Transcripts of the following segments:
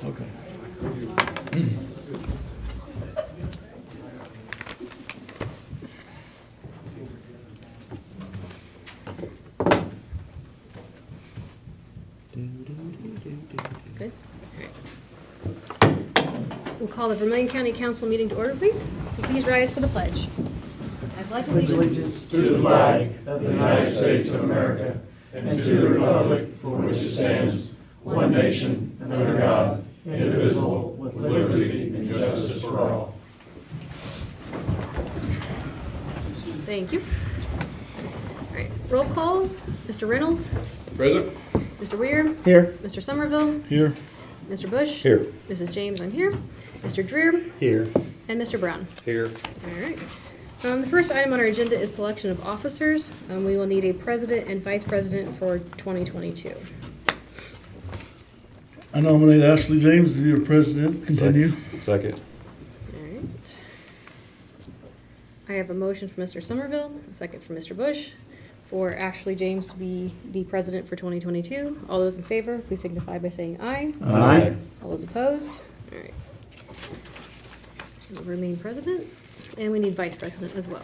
Okay. Good. All right. We'll call the Vermilion County Council meeting to order, please. Please rise for the pledge. I pledge allegiance to the flag of the United States of America and to the republic for which it stands, one nation, under God, indivisible, with liberty and justice for all. Thank you. All right. Roll call. Mr. Reynolds. Present. Mr. Weir. Here. Mr. Somerville. Here. Mr. Bush. Here. Mrs. James, I'm here. Mr. Dreer. Here. And Mr. Brown. Here. All right. The first item on our agenda is selection of officers. We will need a president and vice president for 2022. I nominate Ashley James to be your president. Continue. Second. All right. I have a motion from Mr. Somerville, a second from Mr. Bush, for Ashley James to be the president for 2022. All those in favor, please signify by saying aye. Aye. All those opposed? All right. He'll remain president, and we need vice president as well.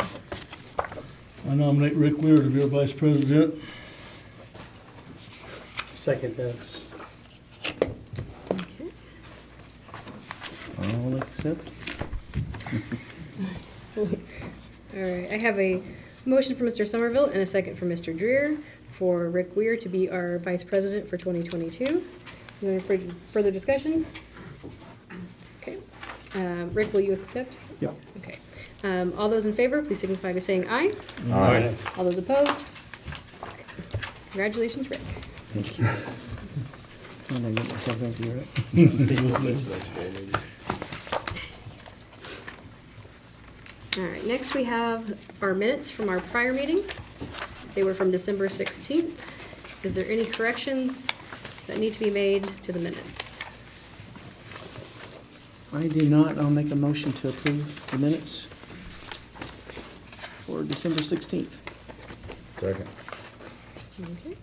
I nominate Rick Weir to be our vice president. Second, that's. Okay. I'll accept. All right. I have a motion from Mr. Somerville and a second from Mr. Dreer for Rick Weir to be our vice president for 2022. Any further discussion? Okay. Rick, will you accept? Yep. Okay. All those in favor, please signify by saying aye. Aye. All those opposed? All right. Congratulations, Rick. Thank you. I'm gonna get myself into it. All right. Next, we have our minutes from our prior meeting. They were from December 16th. Is there any corrections that need to be made to the minutes? I do not. I'll make a motion to approve the minutes for December 16th. Second. Okay.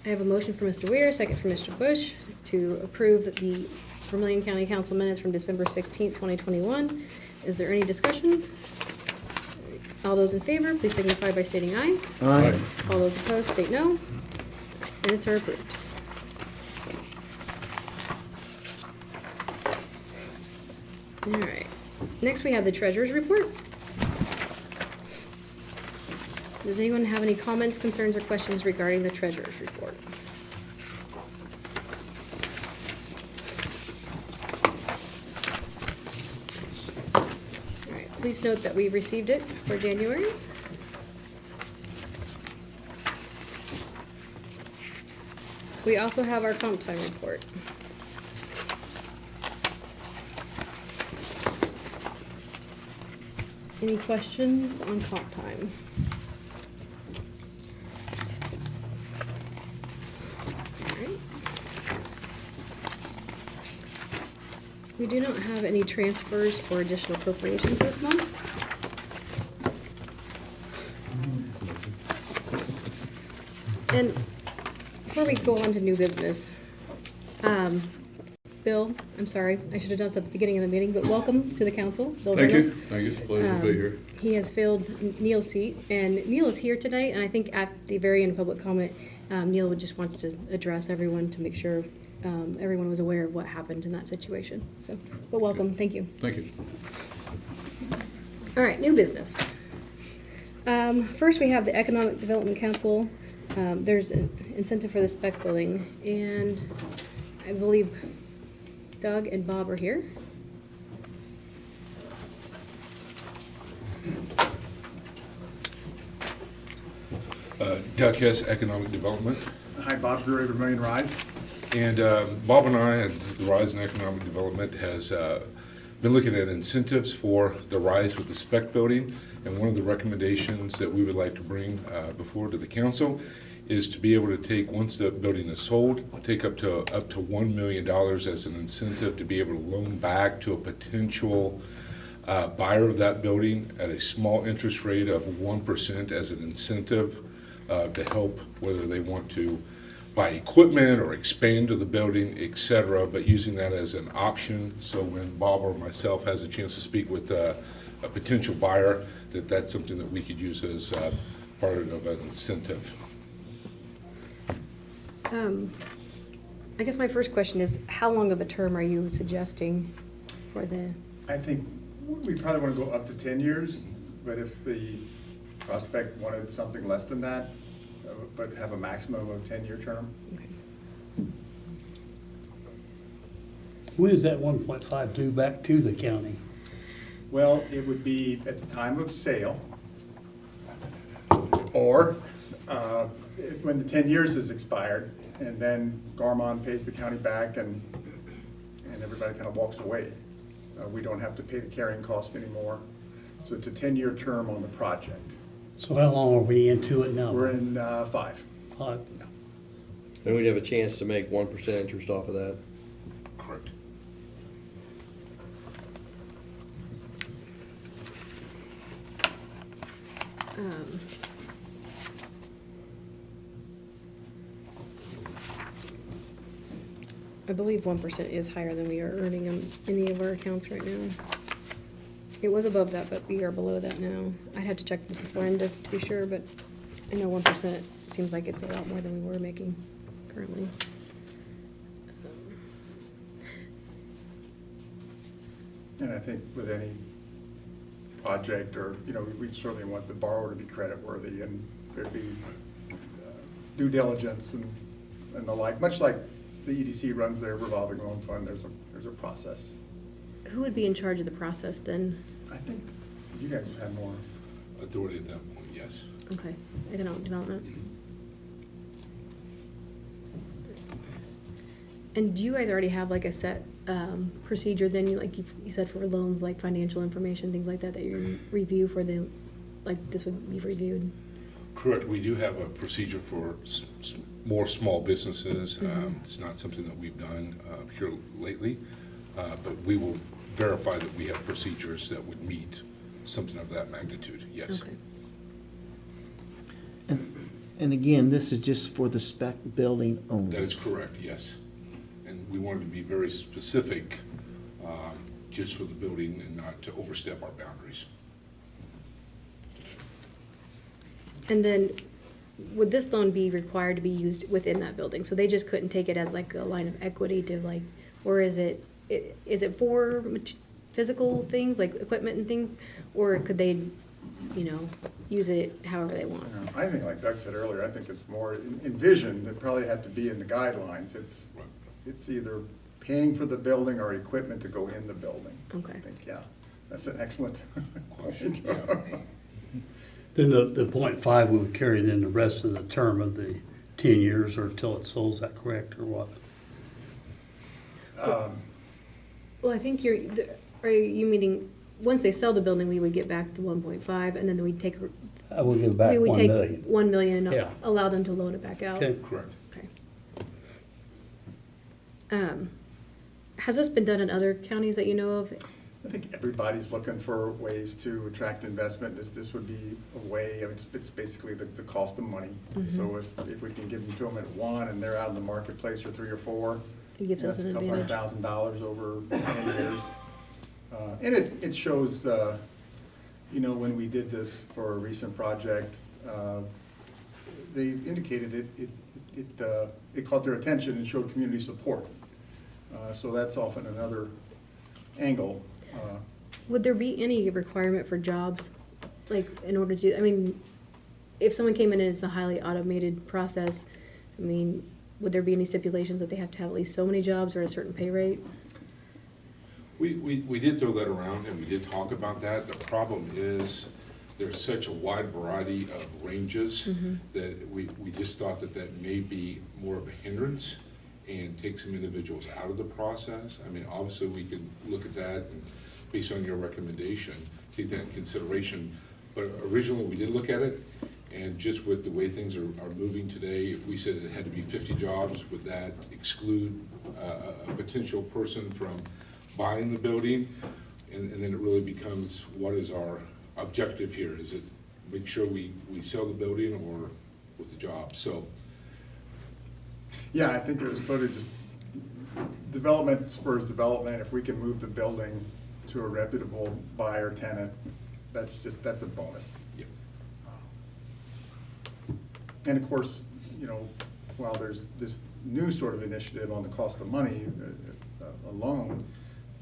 I have a motion from Mr. Weir, second from Mr. Bush, to approve the Vermilion County Council minutes from December 16th, 2021. Is there any discussion? All those in favor, please signify by stating aye. Aye. All those opposed, state no. Minutes are approved. All right. Next, we have the treasurer's report. Does anyone have any comments, concerns, or questions regarding the treasurer's report? All right. Please note that we received it for January. We also have our comp time report. Any questions on comp time? All right. We do not have any transfers or additional appropriations this month. And before we go on to new business, Bill, I'm sorry, I should have done this at the beginning of the meeting, but welcome to the council. Bill Thank Reynolds. you. Thank you. It's a pleasure to be here. He has filled Neil's seat, and Neil is here today, and I think at the very end of public comment, Neil just wants to address everyone to make sure everyone was aware of what happened in that situation. So, but welcome. Thank you. Thank you. All right, new business. First, we have the Economic Development Council. There's an incentive for the spec building, and I believe Doug and Bob are here. Doug Hess, Economic Development. Hi, Bob Brewer, Vermilion Rise. And Bob and I at the Rise in Economic Development has been looking at incentives for the Rise with the spec building. And one of the recommendations that we would like to bring before to the council is to be able to take, once the building is sold, take up to $1 million as an incentive to be able to loan back to a potential buyer of that building at a small interest rate of 1% as an incentive to help whether they want to buy equipment or expand to the building, etc., but using that as an option, so when Bob or myself has a chance to speak with a potential buyer, that's something that we could use as part of an incentive. I guess my first question is, how long of a term are you suggesting for the? I think we probably want to go up to 10 years, but if the prospect wanted something less than that, but have a maximum of 10-year term. Okay. When is that 1.5 due back to the county? Well, it would be at the time of sale, or when the 10 years is expired, and then Garmon pays the county back, and everybody kind of walks away. We don't have to pay the carrying cost anymore. So it's a 10-year term on the project. So how long are we into it now? We're in 5. 5. And we'd have a chance to make 1% interest off of that. Correct. I believe 1% is higher than we are earning on any of our accounts right now. It was above that, but we are below that now. I'd have to check with the friend to be sure, but I know 1% seems like it's a lot more than we were making currently. And I think with any project, or, you know, we certainly want the borrower to be creditworthy, and there'd be due diligence and the like, much like the EDC runs their revolving loan fund. There's a process. Who would be in charge of the process then? I think you guys have more Authority at that point, yes. Okay, economic development. And do you guys already have like a set procedure then, like you said, for loans, like financial information, things like that, that you review for the, like this would be reviewed? Correct. We do have a procedure for more small businesses. Mm-hmm. It's not something that we've done here lately, but we will verify that we have procedures that would meet something of that magnitude, yes. Okay. And again, this is just for the spec building only. That is correct, yes. And we wanted to be very specific just for the building and not to overstep our boundaries. And then, would this loan be required to be used within that building? So they just couldn't take it as like a line of equity to like, or is it for physical things, like equipment and things? Or could they, you know, use it however they want? I think, like Doug said earlier, I think it's more envisioned. It probably had to be in the guidelines. It's either paying for the building or equipment to go in the building. Okay. I think, yeah, that's an excellent Question, point. yeah. Then the 0.5 would carry then the rest of the term of the 10 years or till it sold, is that correct, or what? Well, I think are you meaning, once they sell the building, we would get back the 1.5, and then we'd take. I will give back we would 1 take million. 1 million and Yeah. allow them to loan it back out. Okay. Correct. Okay. Has this been done in other counties that you know of? I think everybody's looking for ways to attract investment. This would be a way. I mean, it's basically the cost of money. Mm-hmm. So if we can give them to them at 1 and they're out in the marketplace for 3 or 4, It gives us that's an a couple advantage. $100,000 over 10 years. And it shows, you know, when we did this for a recent project, they indicated it caught their attention and showed community support. So that's often another angle. Would there be any requirement for jobs, like in order to, I mean, if someone came in and it's a highly automated process, I mean, would there be any stipulations that they have to have at least so many jobs or a certain pay rate? We did throw that around and we did talk about that. The problem is there's such a wide variety of ranges Mm-hmm. that we just thought that may be more of a hindrance and take some individuals out of the process. I mean, obviously we could look at that and based on your recommendation, take that in consideration. But originally we did look at it, and just with the way things are moving today, if we said it had to be 50 jobs, would that exclude a potential person from buying the building? And then it really becomes, what is our objective here? Is it make sure we sell the building or with the job? So Yeah, I think it was sort of just, development spurs development. If we can move the building to a reputable buyer tenant, that's a bonus. Yep. And of course, while there's this new sort of initiative on the cost of money alone,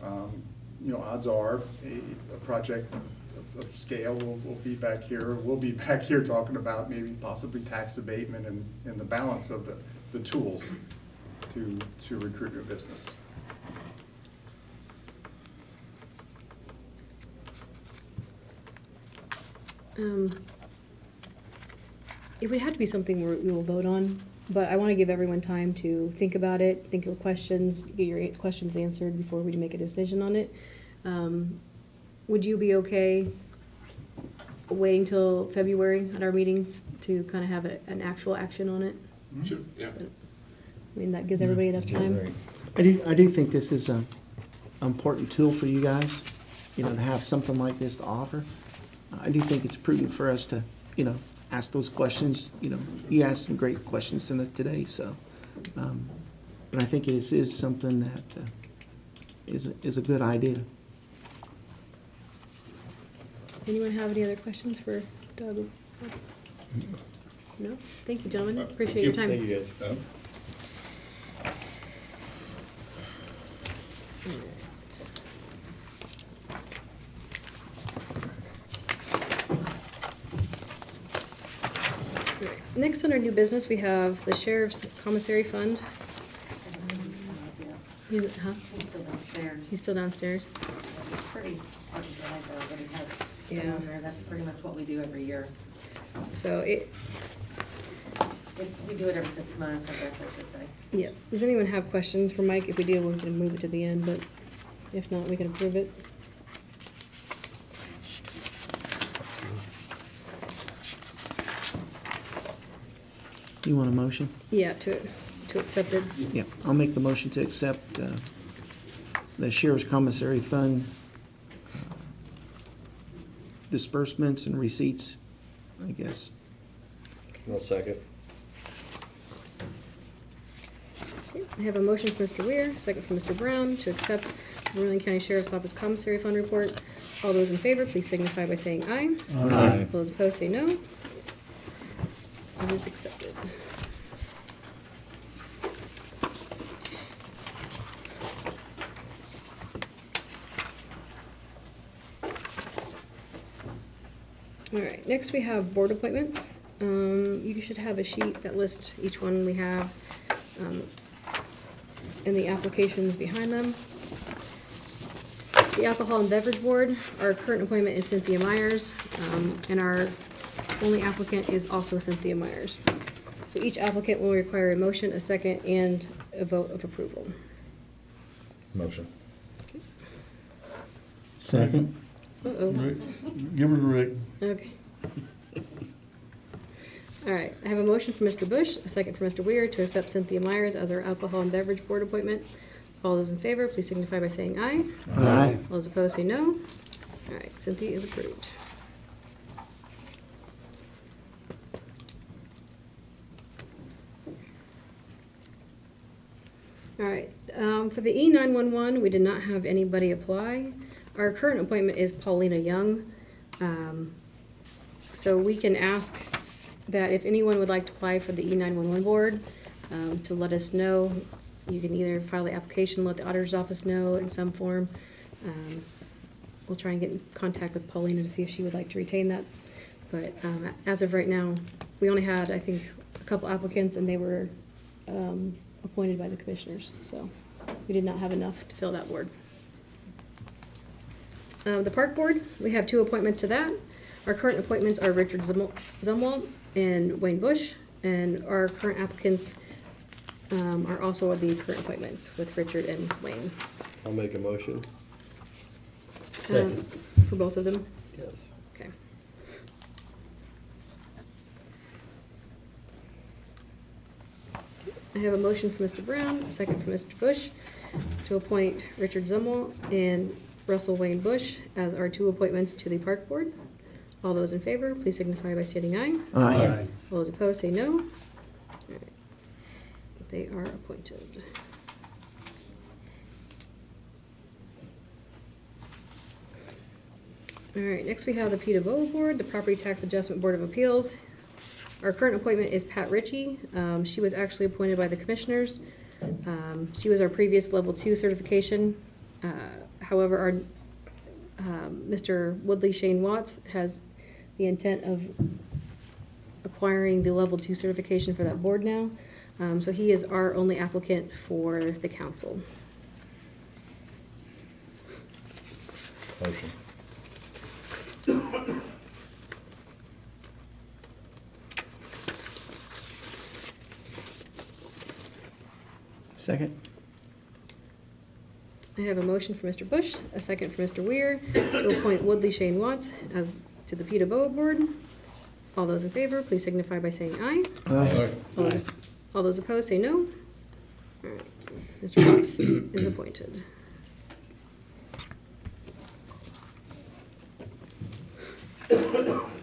odds are a project of scale will be back here. We'll be back here talking about maybe possibly tax abatement and the balance of the tools to recruit your business. It would have to be something we will vote on, but I want to give everyone time to think about it, think of questions, get your questions answered before we make a decision on it. Would you be okay waiting till February at our meeting to kind of have an actual action on it? Sure, yeah. I mean, that gives everybody enough time. I do think this is an important tool for you guys, to have something like this to offer. I do think it's prudent for us to, ask those questions. You asked some great questions today, so, but I think it is something that is a good idea. Anyone have any other questions for Doug? No? Thank you, gentlemen. Appreciate your time. Thank you, guys. Alright. Next, under new business, we have the Sheriff's Commissary Fund. He's still downstairs. He's still downstairs. It's pretty hard to drive though, but it has Yeah. on there. That's pretty much what we do every year. So We do it every 6 months, I guess I should say. yeah. Does anyone have questions for Mike? If we do, we can move it to the end, but if not, we can approve it. You want a motion? Yeah, to accept it. Yeah, I'll make the motion to accept the Sheriff's Commissary Fund disbursements and receipts, I guess. I'll second. Okay. I have a motion from Mr. Weir, second from Mr. Brown, to accept the Vermillion County Sheriff's Office Commissary Fund report. All those in favor, please signify by saying aye. Aye. All those opposed, say no. It is accepted. All right, next we have board appointments. You should have a sheet that lists each one we have and the applications behind them. The Alcohol and Beverage Board, our current appointment is Cynthia Myers, and our only applicant is also Cynthia Myers. So each applicant will require a motion, a second, and a vote of approval. Motion. Second? Uh-oh. Give her to Rick. Okay. All right, I have a motion from Mr. Bush, a second from Mr. Weir to accept Cynthia Myers as our Alcohol and Beverage Board appointment. All those in favor, please signify by saying aye. Aye. All those opposed, say no. All right, Cynthia is approved. All right, for the E911, we did not have anybody apply. Our current appointment is Paulina Young. So we can ask that if anyone would like to apply for the E911 board, to let us know. You can either file the application, let the auditor's office know in some form. We'll try and get in contact with Paulina to see if she would like to retain that. But as of right now, we only had, I think, a couple applicants, and they were appointed by the commissioners. So we did not have enough to fill that board. The park board, we have 2 appointments to that. Our current appointments are Richard Zumwalt and Wayne Bush, and our current applicants are also the current appointments with Richard and Wayne. I'll make a motion. For both of them? Yes. Okay. I have a motion from Mr. Brown, a second from Mr. Bush, to appoint Richard Zumwalt and Russell Wayne Bush as our 2 appointments to the park board. All those in favor, please signify by stating aye. Aye. All those opposed, say no. All right. They are appointed. All right, next we have the PWO Board, the Property Tax Adjustment Board of Appeals. Our current appointment is Pat Ritchie. She was actually appointed by the Commissioners. She was our previous Level 2 certification. However, our Mr. Woodley Shane Watts has the intent of acquiring the Level 2 certification for that board now. So he is our only applicant for the council. Motion. Second? I have a motion for Mr. Bush, a second for Mr. Weir, to appoint Woodley Shane Watts as to the PWO Board. All those in favor, please signify by saying aye. All those opposed, say no. All right. Mr. Watts is appointed.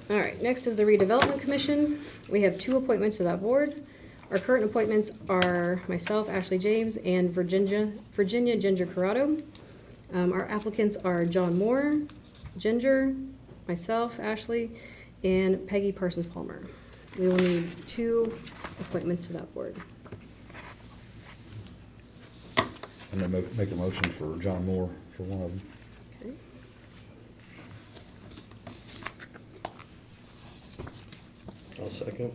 All right, next is the Redevelopment Commission. We have 2 appointments to that board. Our current appointments are myself, Ashley James, and Virginia Ginger Corrado. Our applicants are John Moore, Ginger, myself, Ashley, and Peggy Parsons Palmer. We will need 2 appointments to that board. I'm gonna make a motion for John Moore for one of them. Okay. I'll second.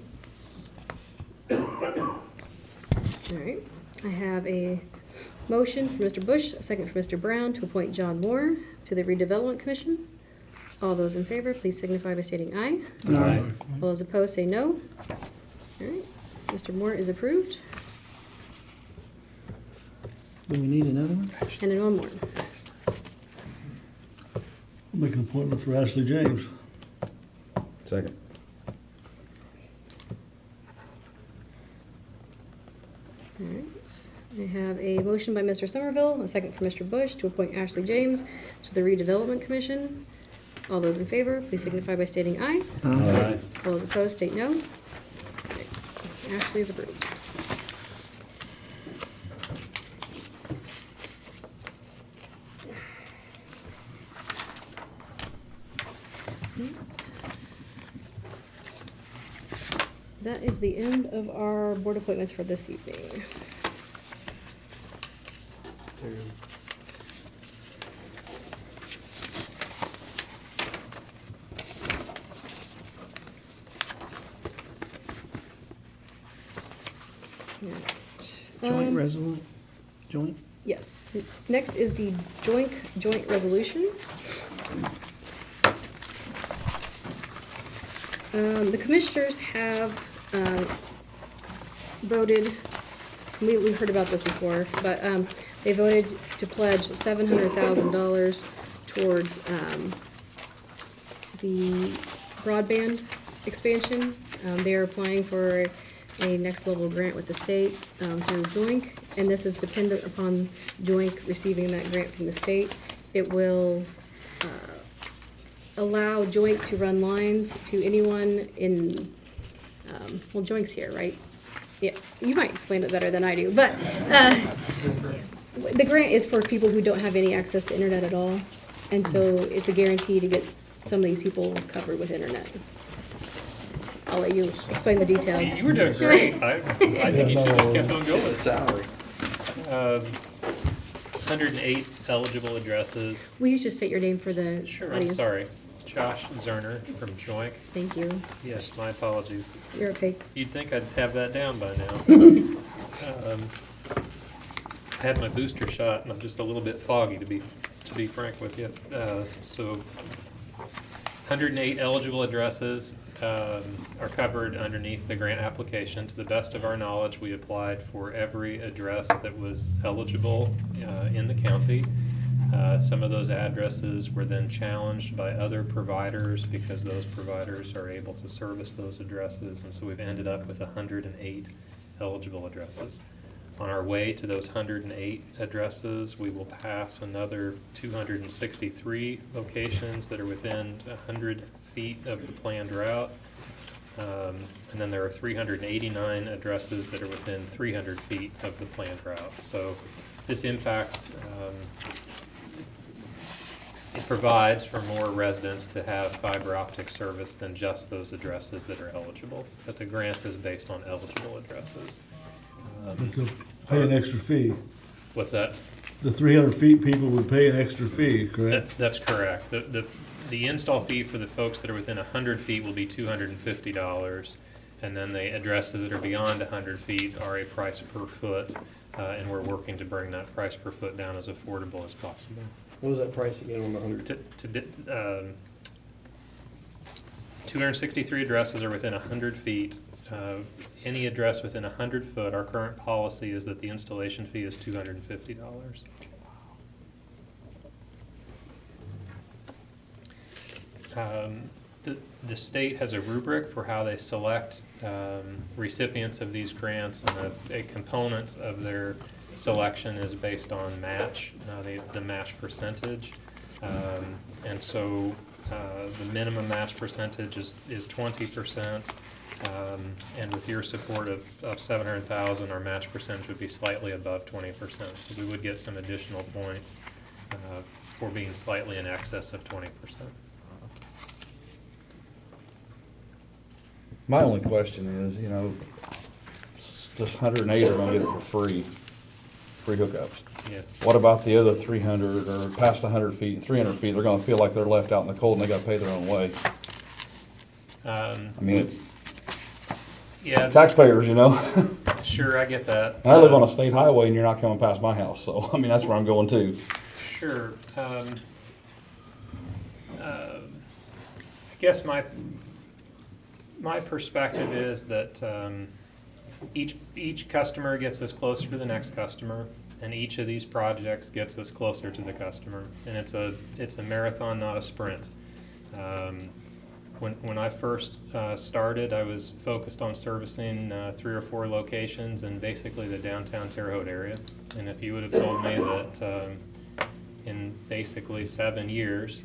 All right. I have a motion for Mr. Bush, a second for Mr. Brown to appoint John Moore to the Redevelopment Commission. All those in favor, please signify by stating aye. Aye. All those opposed, say no. All right. Mr. Moore is approved. Do we need another one? And then one more. Make an appointment for Ashley James. Second. All right. I have a motion by Mr. Somerville, a second for Mr. Bush to appoint Ashley James to the Redevelopment Commission. All those in favor, please signify by stating aye. Aye. All those opposed, state no. Okay. Ashley is approved. That is the end of our board appointments for this evening. Joint resolution? Joint? Yes. Next is the joint resolution. The commissioners have voted, we heard about this before, but they voted to pledge $700,000 towards the broadband expansion. They are applying for a next level grant with the state through Joink, and this is dependent upon Joink receiving that grant from the state. It will allow Joink to run lines to anyone in, well, Joink's here, right? Yeah, you might explain it better than I do, but the grant is for people who don't have any access to internet at all, and so it's a guarantee to get some of these people covered with internet. I'll let you explain the details. You were doing great. I think you should just kept on going. Salary. 108 eligible addresses. Will you just state your name for the Sure, audience? I'm sorry. Josh Zerner from Joink. Thank you. Yes, my apologies. You're okay. You'd think I'd have that down by now. I had my booster shot and I'm just a little bit foggy, to be frank with you. So 108 eligible addresses are covered underneath the grant application. To the best of our knowledge, we applied for every address that was eligible in the county. Some of those addresses were then challenged by other providers because those providers are able to service those addresses, and so we've ended up with 108 eligible addresses. On our way to those 108 addresses, we will pass another 263 locations that are within 100 feet of the planned route. And then there are 389 addresses that are within 300 feet of the planned route. So this impacts, it provides for more residents to have fiber optic service than just those addresses that are eligible. But the grant is based on eligible addresses. But they'll pay an extra fee. What's that? The 300 feet people would pay an extra fee, correct? That's correct. The install fee for the folks that are within 100 feet will be $250, and then the addresses that are beyond 100 feet are a price per foot, and we're working to bring that price per foot down as affordable as possible. What was that price again on the 100? 263 addresses are within 100 feet. Any address within 100 foot, our current policy is that the installation fee is $250. The state has a rubric for how they select recipients of these grants, and a component of their selection is based on match, the match percentage. And so the minimum match percentage is 20%. And with your support of $700,000, our match percentage would be slightly above 20%. So we would get some additional points for being slightly in excess of 20%. My only question is, this 108 are going to get it for free hookups. Yes. What about the other 300 or past 100 feet, 300 feet? They're going to feel like they're left out in the cold and they got to pay their own way. It's yeah, taxpayers, Sure, I get that. And I live on a state highway and you're not coming past my house, so that's where I'm going too. Sure. I guess my perspective is that each customer gets us closer to the next customer, and each of these projects gets us closer to the customer. And it's a marathon, not a sprint. When I first started, I was focused on servicing 3 or 4 locations in basically the downtown Terre Haute area. And if you would have told me that in basically 7 years,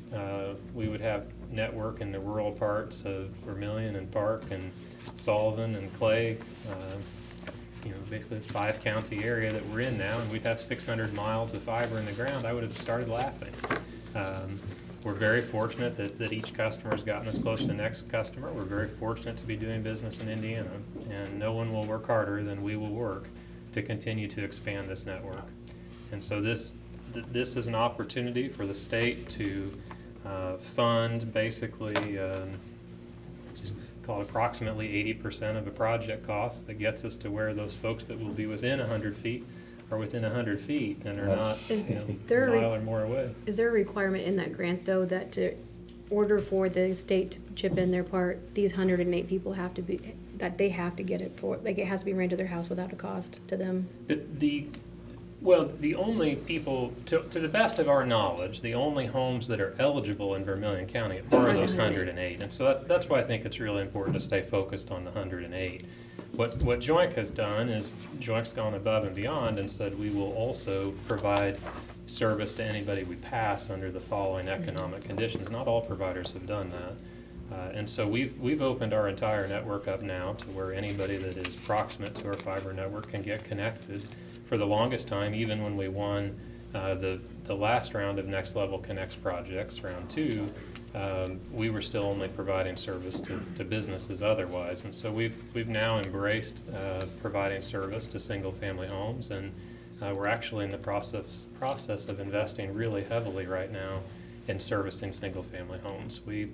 we would have network in the rural parts of Vermilion and Park and Sullivan and Clay, basically this 5-county area that we're in now, and we'd have 600 miles of fiber in the ground, I would have started laughing. We're very fortunate that each customer has gotten us close to the next customer. We're very fortunate to be doing business in Indiana, and no one will work harder than we will work to continue to expand this network. And so this is an opportunity for the state to fund basically, just call it approximately 80% of a project cost that gets us to where those folks that will be within 100 feet are within 100 feet and are not a mile or more away. Is there a requirement in that grant, though, that to order for the state to chip in their part, these 108 people have to be, that they have to get it for, like it has to be rented to their house without a cost to them? Well, the only people, to the best of our knowledge, the only homes that are eligible in Vermilion County are those 108. And so that's why I think it's really important to stay focused on the 108. What Joink has done is Joink's gone above and beyond and said we will also provide service to anybody we pass under the following economic conditions. Not all providers have done that. And so we've opened our entire network up now to where anybody that is proximate to our fiber network can get connected. For the longest time, even when we won the last round of Next Level Connects projects, round 2, we were still only providing service to businesses otherwise. And so we've now embraced providing service to single-family homes, and we're actually in the process of investing really heavily right now in servicing single-family homes. We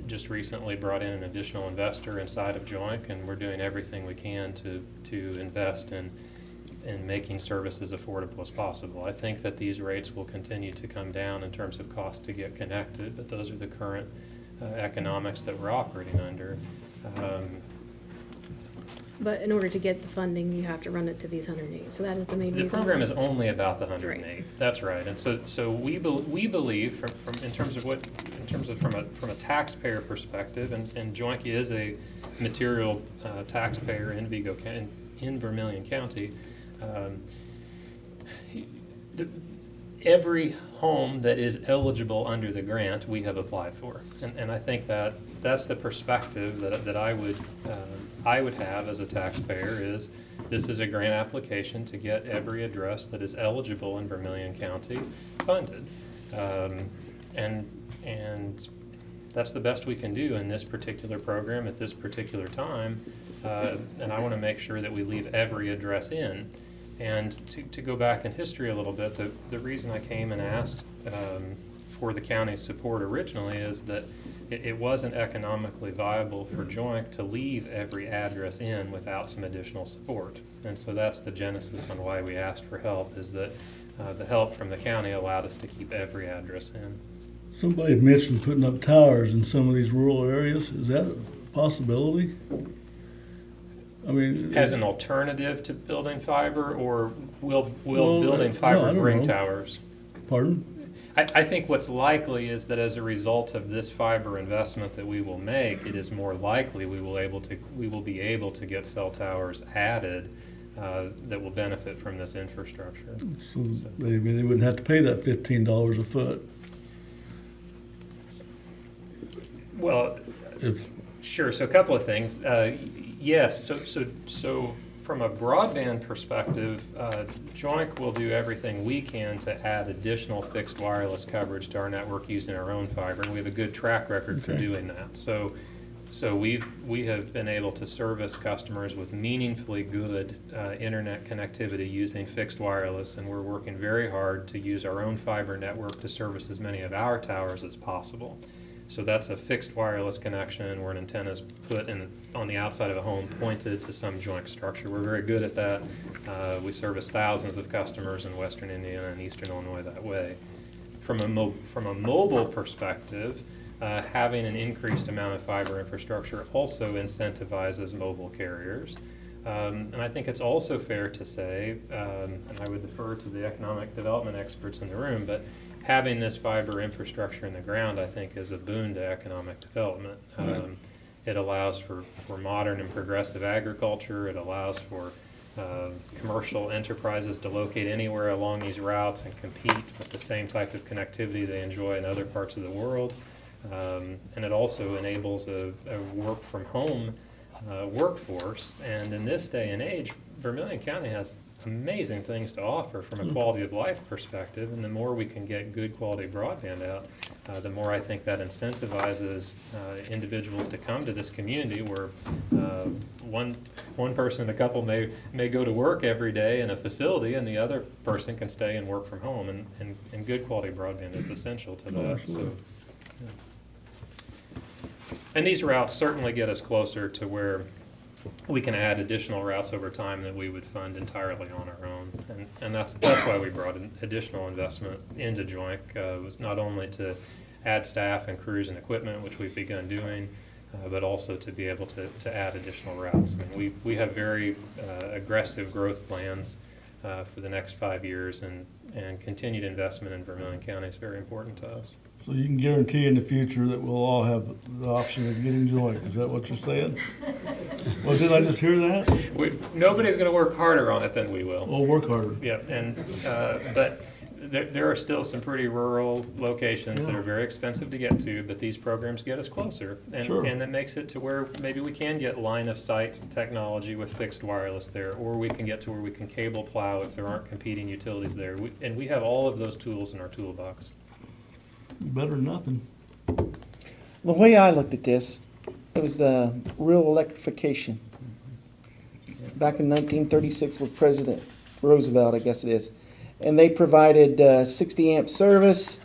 just recently brought in an additional investor inside of Joink, and we're doing everything we can to invest in making services affordable as possible. I think that these rates will continue to come down in terms of cost to get connected, but those are the current economics that we're operating under. But in order to get the funding, you have to run it to these 108. So that is the main reason. The program is only about the 108. Right. That's right. And so we believe from a taxpayer perspective, and Joink is a material taxpayer in Vermilion County. every home that is eligible under the grant, we have applied for. And I think that that's the perspective that I would have as a taxpayer is this is a grant application to get every address that is eligible in Vermilion County funded. And that's the best we can do in this particular program at this particular time. And I want to make sure that we leave every address in. And to go back in history a little bit, the reason I came and asked for the county's support originally is that it wasn't economically viable for Joint to leave every address in without some additional support. And so that's the genesis on why we asked for help, is that the help from the county allowed us to keep every address in. Somebody had mentioned putting up towers in some of these rural areas. Is that a possibility? I mean, As an alternative to building fiber, or will Well, building no, I fiber don't bring know. towers? Pardon? I think what's likely is that as a result of this fiber investment that we will make, it is more likely we will be able to get cell towers added that will benefit from this infrastructure. So maybe they wouldn't have to pay that $15 a foot. Well, If sure. So a couple of things. Yes. So from a broadband perspective, Joint will do everything we can to add additional fixed wireless coverage to our network using our own fiber, and we have a good track record for Okay. doing that. So we have been able to service customers with meaningfully good internet connectivity using fixed wireless, and we're working very hard to use our own fiber network to service as many of our towers as possible. So that's a fixed wireless connection where an antenna is put on the outside of a home pointed to some Joint structure. We're very good at that. We service thousands of customers in western Indiana and eastern Illinois that way. From a mobile perspective, having an increased amount of fiber infrastructure also incentivizes mobile carriers. And I think it's also fair to say, and I would defer to the economic development experts in the room, but having this fiber infrastructure in the ground, I think, is a boon to economic development. It allows for modern and progressive agriculture. It allows for commercial enterprises to locate anywhere along these routes and compete with the same type of connectivity they enjoy in other parts of the world. And it also enables a work-from-home workforce. And in this day and age, Vermilion County has amazing things to offer from a quality of life perspective, and the more we can get good quality broadband out, the more I think that incentivizes individuals to come to this community where one person in a couple may go to work every day in a facility, and the other person can stay and work from home, and good quality broadband is essential to that. So, yeah. And these routes certainly get us closer to where we can add additional routes over time that we would fund entirely on our own. And that's why we brought in additional investment into Joint, was not only to add staff and crews and equipment, which we've begun doing, but also to be able to add additional routes. I mean, we have very aggressive growth plans for the next 5 years, and continued investment in Vermilion County is very important to us. So you can guarantee in the future that we'll all have the option of getting Joint. Is that what you're saying? Well, did I just hear that? Nobody's going to work harder on it than we will. We'll work harder. Yeah, and but there are still some pretty rural locations that are very expensive to get to, but these programs get us closer, and Sure. and that makes it to where maybe we can get line of sight technology with fixed wireless there, or we can get to where we can cable plow if there aren't competing utilities there. And we have all of those tools in our toolbox. Better than nothing. The way I looked at this, it was the rural electrification. Back in 1936 with President Roosevelt, I guess it is. And they provided 60 amp service,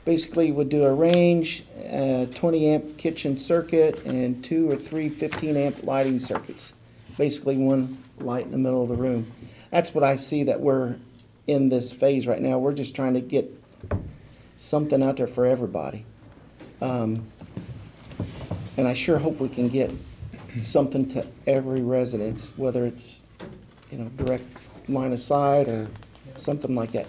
basically would do a range, 20 amp kitchen circuit, and 2 or 3 15 amp lighting circuits. Basically one light in the middle of the room. That's what I see that we're in this phase right now. We're just trying to get something out there for everybody. And I sure hope we can get something to every residence, whether it's, direct line of sight or something like that.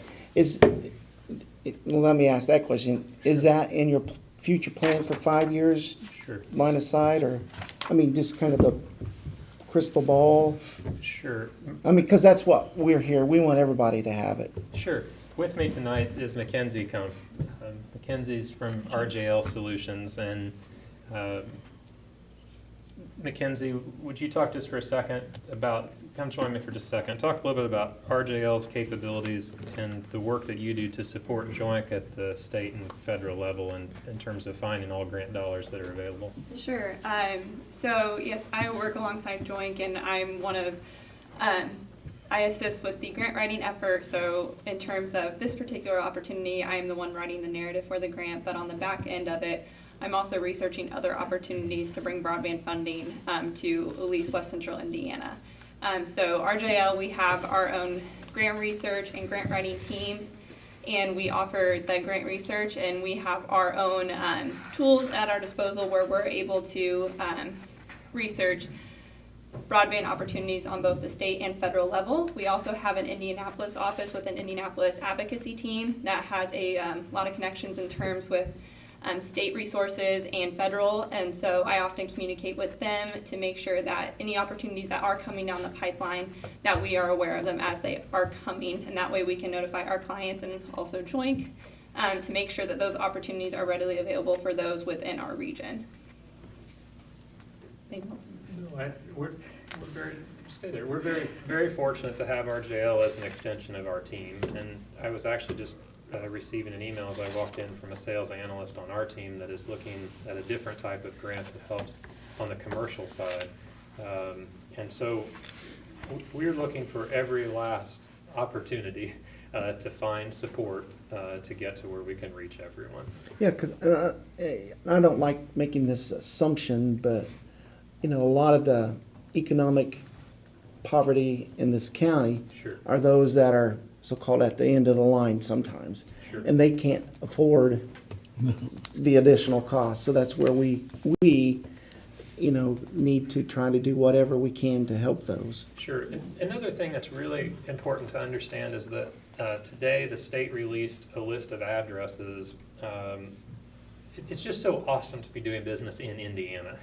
Well, let me ask that question. Is that in your future plan for 5 years? Sure. Line of sight, or, just kind of the crystal ball? Sure. Because that's what we're here. We want everybody to have it. Sure. With me tonight is Mackenzie Mackenzie's from RJL Solutions, and Mackenzie, would you talk to us for a second about, come join me for just a second, talk a little bit about RJL's capabilities and the work that you do to support JOINC at the state and federal level in terms of finding all grant dollars that are available? Sure. So yes, I work alongside JOINC, and I'm one of, I assist with the grant writing effort. So in terms of this particular opportunity, I am the one writing the narrative for the grant, but on the back end of it, I'm also researching other opportunities to bring broadband funding to at least West Central Indiana. So RJL, we have our own grant research and grant writing team, and we offer the grant research, and we have our own tools at our disposal where we're able to research broadband opportunities on both the state and federal level. We also have an Indianapolis office with an Indianapolis advocacy team that has a lot of connections in terms with state resources and federal, and so I often communicate with them to make sure that any opportunities that are coming down the pipeline, that we are aware of them as they are coming, and that way we can notify our clients and also JOINC to make sure that those opportunities are readily available for those within our region. Anything else? No, we're very fortunate to have RJL as an extension of our team, and I was actually just receiving an email as I walked in from a sales analyst on our team that is looking at a different type of grant that helps on the commercial side. And so we're looking for every last opportunity to find support to get to where we can reach everyone. Yeah, because I don't like making this assumption, but you know, a lot of the economic poverty in this county Sure. are those that are so-called at the end of the line sometimes, Sure. and they can't afford the additional cost. So that's where we you know, need to try to do whatever we can to help those. Sure. Another thing that's really important to understand is that today the state released a list of addresses. It's just so awesome to be doing business in Indiana.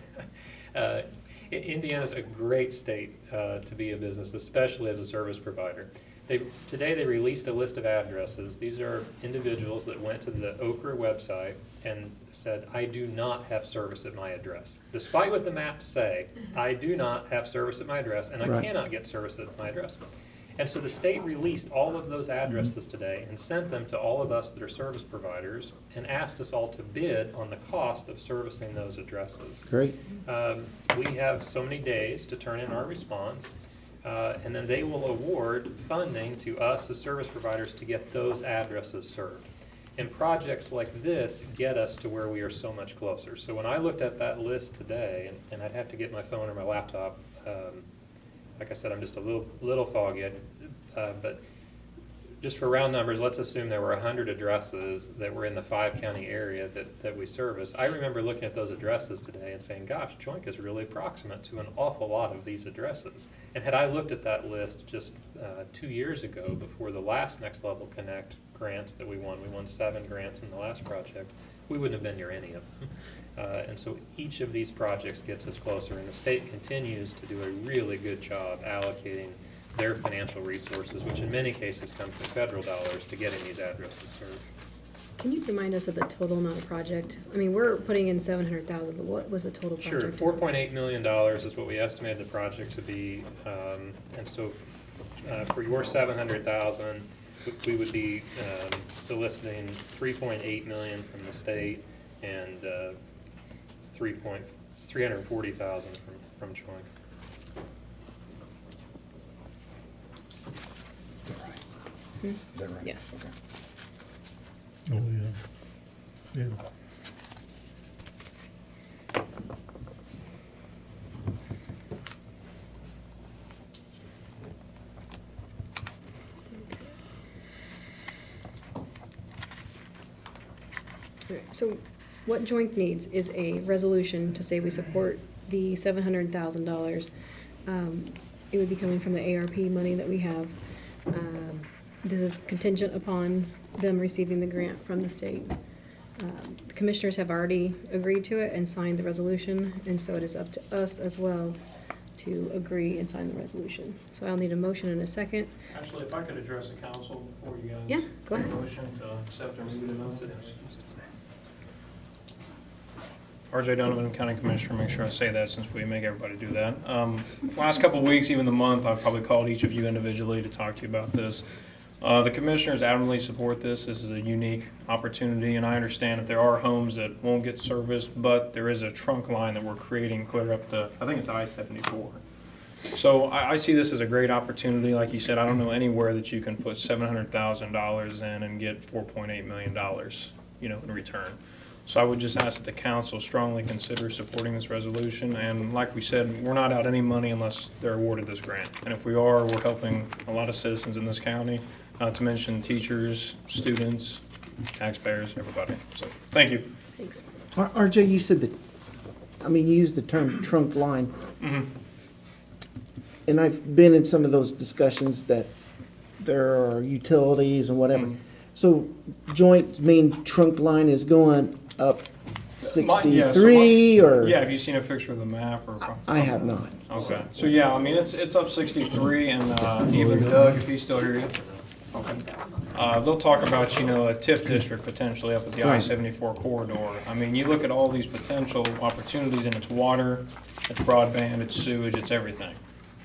Indiana's a great state to be a business, especially as a service provider. Today they released a list of addresses. These are individuals that went to the Okra website and said, I do not have service at my address. Despite what the maps say, I do not have service at my address, and I Right. cannot get service at my address. And so the state released all of those addresses today and sent them to all of us that are service providers and asked us all to bid on the cost of servicing those addresses. Great. We have so many days to turn in our response, and then they will award funding to us as service providers to get those addresses served. And projects like this get us to where we are so much closer. So when I looked at that list today, and I'd have to get my phone or my laptop, like I said, I'm just a little foggy, but just for round numbers, let's assume there were 100 addresses that were in the 5-county area that we service. I remember looking at those addresses today and saying, gosh, JOINC is really approximate to an awful lot of these addresses. And had I looked at that list just 2 years ago, before the last Next Level Connect grants that we won 7 grants in the last project, we wouldn't have been near any of them. And so each of these projects gets us closer, and the state continues to do a really good job allocating their financial resources, which in many cases come from federal dollars, to getting these addresses served. Can you remind us of the total amount of project? I mean, we're putting in $700,000, but what was the total project? Sure, $4.8 million is what we estimated the project to be, and so for your $700,000, we would be soliciting $3.8 million from the state and $340,000 from JOINC. Is that right? Yes. Okay. Oh, yeah. Alright, so what JOINC needs is a resolution to say we support the $700,000. It would be coming from the ARP money that we have. This is contingent upon them receiving the grant from the state. The commissioners have already agreed to it and signed the resolution, and so it is up to us as well to agree and sign the resolution. So I'll need a motion and a second. Actually, if I could address the council before you guys. Yeah, go make ahead. a motion to accept or maybe deny it. RJ Donovan, County Commissioner, make sure I say that since we make everybody do that. Last couple of weeks, even the month, I've probably called each of you individually to talk to you about this. The commissioners adamantly support this. This is a unique opportunity, and I understand that there are homes that won't get serviced, but there is a trunk line that we're creating clear up to, I think it's I-74. So I see this as a great opportunity. Like you said, I don't know anywhere that you can put $700,000 in and get $4.8 million, in return. So I would just ask that the council strongly consider supporting this resolution. And like we said, we're not out any money unless they're awarded this grant. And if we are, we're helping a lot of citizens in this county, not to mention teachers, students, taxpayers, everybody. So, thank you. Thanks. RJ, you said that, you used the term trunk line. Mm-hmm. And I've been in some of those discussions that there are utilities and whatever. Mhm. So joint main trunk line is going up Yeah, 63 or? Yeah, have you seen a picture of the map? Or? I have not. Okay, so yeah, it's up 63, and even Doug, if he's still here, okay. They'll talk about, a TIF district potentially up at the Right. I-74 corridor. You look at all these potential opportunities, and it's water, it's broadband, it's sewage, it's everything.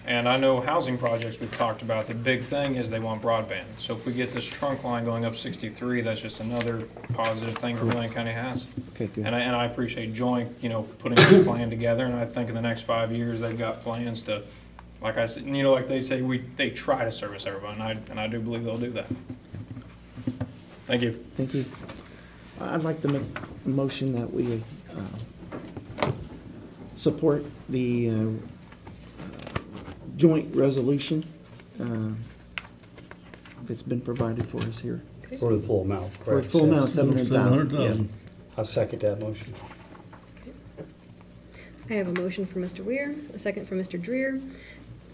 And I know housing projects we've talked about, the big thing is they want broadband. So if we get this trunk line going up 63, that's just another positive thing Vermillion County has. Okay, good. And I appreciate Joint, putting this plan together, and I think in the next 5 years, they've got plans to, like I said, like they say, they try to service everyone, and I do believe they'll do that. Thank you. Thank you. I'd like to make a motion that we support the joint resolution that's been provided for us here. For the full amount, For correct? a full amount of 700,000. $700,000. I second that motion. I have a motion from Mr. Weir, a second from Mr. Dreer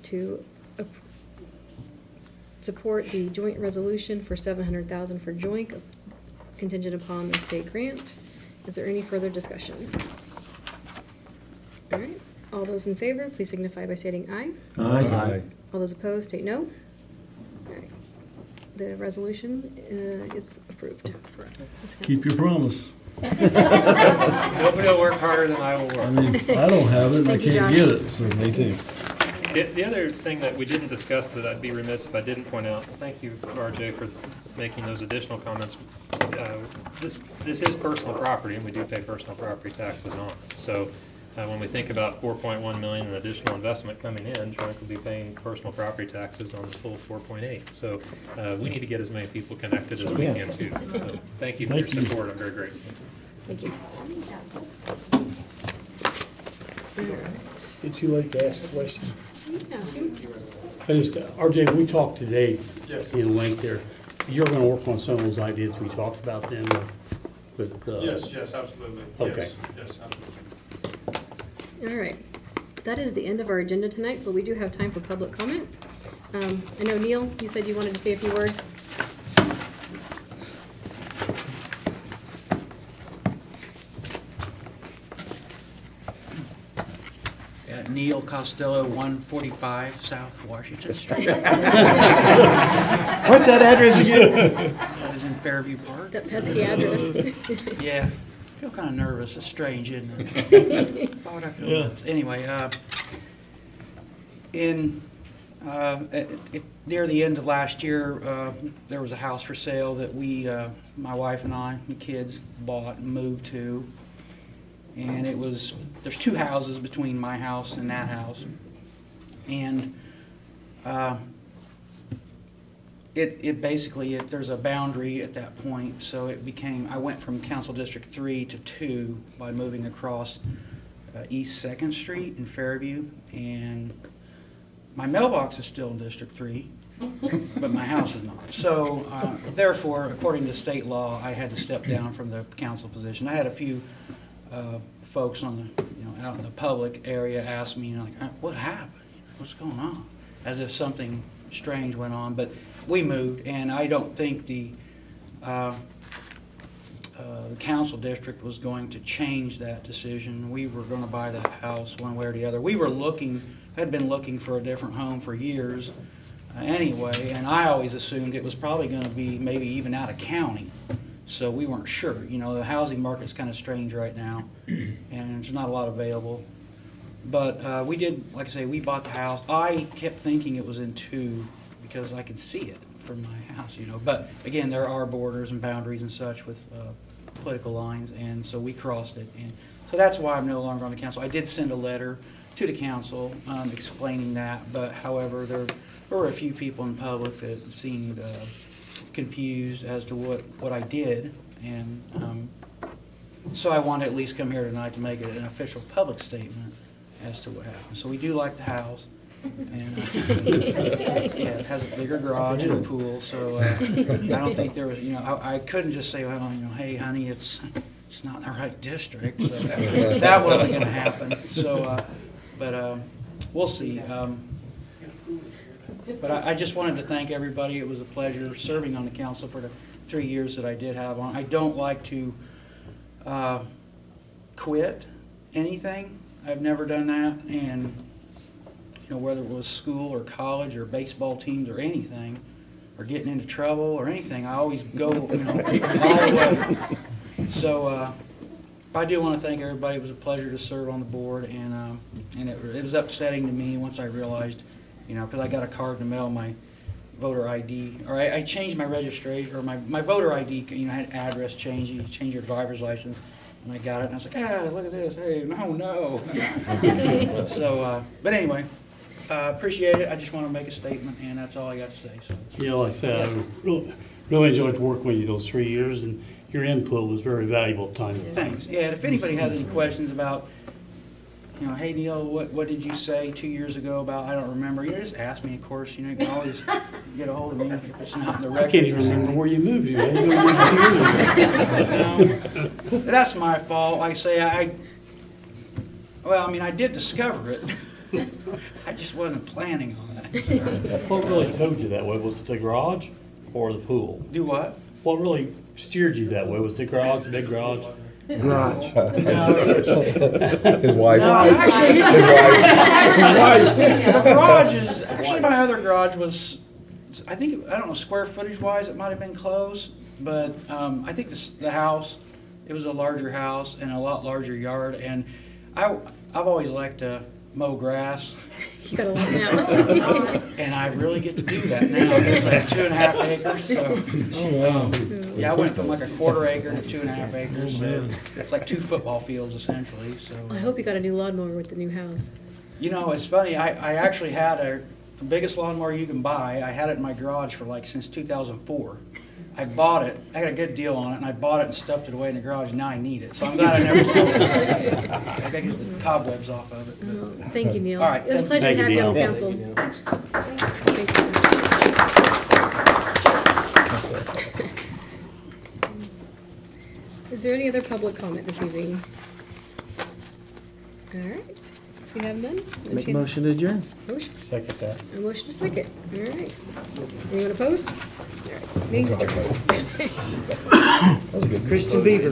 to support the joint resolution for $700,000 for joint contingent upon the state grant. Is there any further discussion? All right. All those in favor, please signify by stating aye. Aye. All those opposed, state no. All right. The resolution is approved. Keep your promise. Nobody will work harder than I will work. I don't have it and I Thank you, can't John. get it, so me too. The other thing that we didn't discuss that I'd be remiss if I didn't point out, thank you, RJ, for making those additional comments. This is personal property, and we do pay personal property taxes on it. So when we think about $4.1 million in additional investment coming in, Joint will be paying personal property taxes on the full 4.8. So we need to get as many people connected as we can too. So thank you for your support. I'm very grateful. Thank you. All right. It's too late to ask a question. Yeah. RJ, we talked today Yes. in length there. You're gonna work on some of those ideas we talked about then with Yes, absolutely. Okay. Yes, absolutely. All right. That is the end of our agenda tonight, but we do have time for public comment. I know, Neil, you said you wanted to say a few words. Neil Costello, 145 South Washington Street. What's that address again? That is in Fairview Park. That pesky address. Yeah, I feel kind of nervous. It's strange, isn't it? Why would I feel nervous? Anyway, near the end of last year, there was a house for sale that my wife and I, the kids, bought and moved to. And there's two houses between my house and that house. And it basically, there's a boundary at that point, so I went from Council District 3 to 2 by moving across East 2nd Street in Fairview. And my mailbox is still in District 3, but my house is not. So therefore, according to state law, I had to step down from the council position. I had a few folks out in the public area ask me, what happened? What's going on? As if something strange went on. But we moved, and I don't think the council district was going to change that decision. We were going to buy that house one way or the other. We were looking had been looking for a different home for years anyway, and I always assumed it was probably going to be maybe even out of county. So we weren't sure. You know, the housing market's kind of strange right now, and there's not a lot available. But we did, like I say, we bought the house. I kept thinking it was in 2 because I could see it from my house, you know. But again, there are borders and boundaries and such with political lines, and so we crossed it. And so that's why I'm no longer on the council. I did send a letter to the council explaining that, but however, there were a few people in public that seemed confused as to what I did, and so I wanted to at least come here tonight to make it an official public statement as to what happened. So we do like the house, and yeah, it has a bigger garage and a pool, so I don't think there was, you know, I couldn't just say, well, you know, hey, honey, it's not in the right district, so that wasn't going to happen. So, but we'll see. But I just wanted to thank everybody. It was a pleasure serving on the council for the 3 years that I did have on. I don't like to quit anything. I've never done that, and you know, whether it was school or college or baseball teams or anything, or getting into trouble or anything, I always go, you know, all the way. So I do want to thank everybody. It was a pleasure to serve on the board, and it was upsetting to me once I realized, you know, because I got a card in the mail, my voter ID, or I changed my registration, or my voter ID, you know, had address change. You change your driver's license. And I got it, and I was like, look at this. Hey, no. So, but anyway, appreciate it. I just want to make a statement, and that's all I got to say. So. Yeah, like I said, I really enjoyed working with you those 3 years, and your input was very valuable at times. Thanks. Yeah, and if anybody has any questions about, you know, hey, Neil, what did you say 2 years ago about, I don't remember, you know, just ask me, of course. You know, you can always get a hold of me if it's not in the record. I can't even remember where you moved to. That's my fault. Like I say, I did discover it. I just wasn't planning on that. What really told you that way? Was it the garage or the pool? Do what? What really steered you that way? Was the garage, the big garage? Garage. His wife. No, actually, His wife. the garage is, actually my other garage was, I don't know, square footage wise, it might have been close, but I think the house, it was a larger house and a lot larger yard, and I've always liked to mow grass. You got a lot now. And I really get to do that now. It's like 2.5 acres, so yeah, I went from like a 1/4 acre to 2.5 acres. So it's like 2 football fields essentially. So I hope you got a new lawnmower with the new house. you know, it's funny. I actually had the biggest lawnmower you can buy. I had it in my garage for like since 2004. I bought it. I got a good deal on it, and I bought it and stuffed it away in the garage. And now I need it, so I'm glad I never sold it. I got to get the cobwebs off of it. Oh, thank you, Neil. All right, It was a pleasure to have you on council. Thank you. Is there any other public comment this evening? All right. If you have none, Make a motion to adjourn. Motion. Second that. A motion to second. All right. Anyone opposed? All right. Meeting's adjourned. That was a good Christian Beaver.